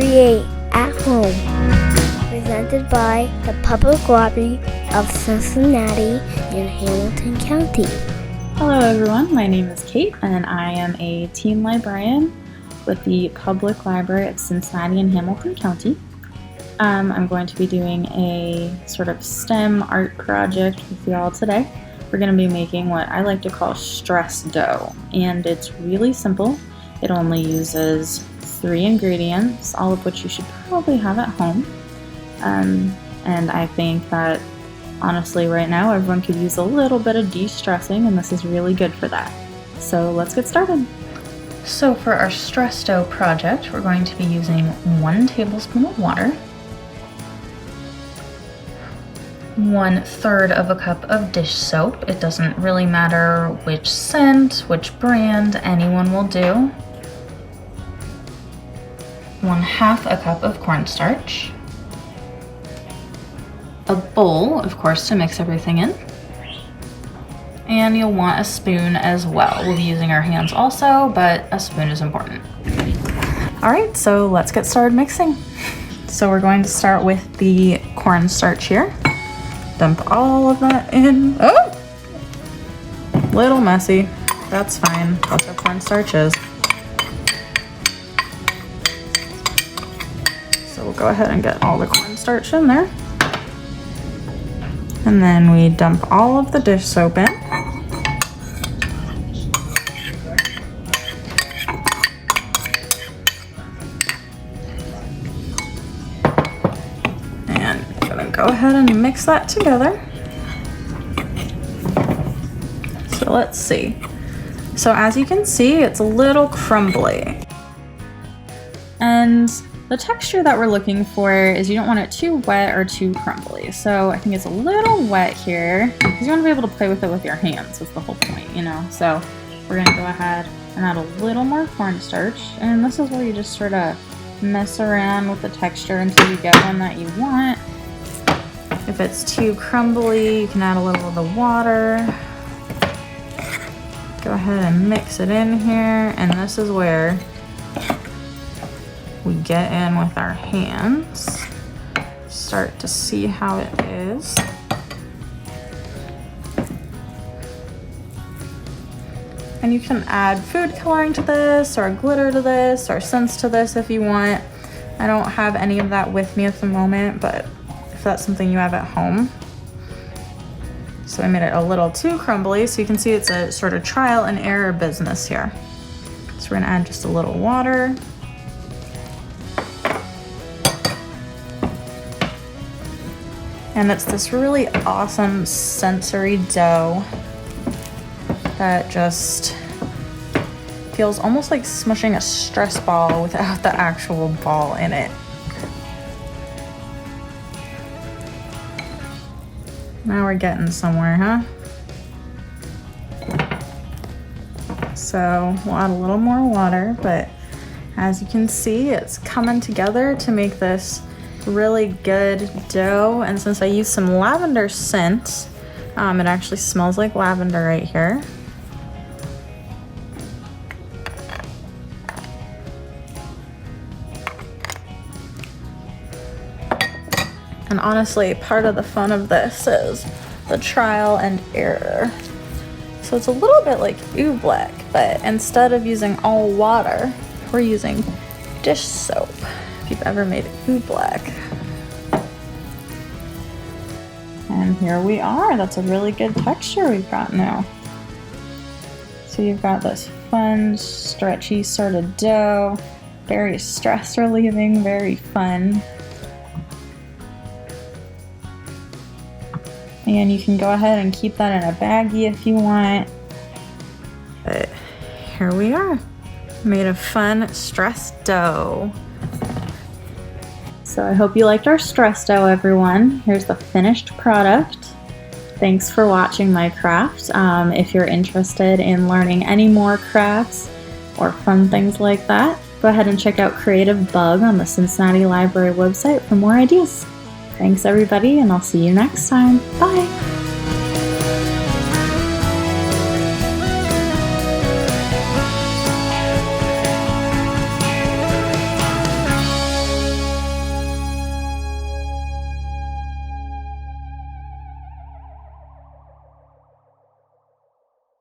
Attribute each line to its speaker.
Speaker 1: Create at Home, presented by the Public Library of Cincinnati in Hamilton County.
Speaker 2: Hello everyone, my name is Cate and I am a teen librarian with the Public Library of Cincinnati in Hamilton County. I'm going to be doing a sort of STEM art project with you all today. We're going to be making what I like to call stress dough, and it's really simple. It only uses 3 ingredients, all of which you should probably have at home. And I think that honestly right now everyone could use a little bit of de-stressing, and this is really good for that. So let's get started. So for our stress dough project, we're going to be using 1 tablespoon of water, 1/3 of a cup of dish soap. It doesn't really matter which scent, which brand, anyone will do. 1/2 a cup of cornstarch. A bowl, of course, to mix everything in. And you'll want a spoon as well. We'll be using our hands also, but a spoon is important. All right, so let's get started mixing. So we're going to start with the cornstarch here. Dump all of that in. Oh! Little messy. That's fine. That's what cornstarch is. So we'll go ahead and get all the cornstarch in there. And then we dump all of the dish soap in. And I'm gonna go ahead and mix that together. So let's see. So as you can see, it's a little crumbly. And the texture that we're looking for is you don't want it too wet or too crumbly. So I think it's a little wet here because you want to be able to play with it with your hands. That's the whole point, you know? So we're gonna go ahead and add a little more cornstarch. And this is where you just sort of mess around with the texture until you get one that you want. If it's too crumbly, you can add a little of the water. Go ahead and mix it in here. And this is where we get in with our hands, start to see how it is. And you can add food coloring to this, or glitter to this, or scents to this if you want. I don't have any of that with me at the moment, but if that's something you have at home. So I made it a little too crumbly, so you can see it's a sort of trial and error business here. So we're gonna add just a little water. And it's this really awesome sensory dough that just feels almost like smushing a stress ball without the actual ball in it. Now we're getting somewhere, huh? So we'll add a little more water, but as you can see, it's coming together to make this really good dough. And since I used some lavender scent, it actually smells like lavender right here. And honestly, part of the fun of this is the trial and error. So it's a little bit like oobleck, but instead of using all water, we're using dish soap. If you've ever made oobleck. And here we are. That's a really good texture we've got now. So you've got this fun, stretchy sort of dough, very stress relieving, very fun. And you can go ahead and keep that in a baggie if you want. But here we are. Made a fun stress dough. So I hope you liked our stress dough, everyone. Here's the finished product. Thanks for watching my craft. If you're interested in learning any more crafts or fun things like that, go ahead and check out Creative Bug on the Cincinnati Library website for more ideas. Thanks everybody, and I'll see you next time. Bye!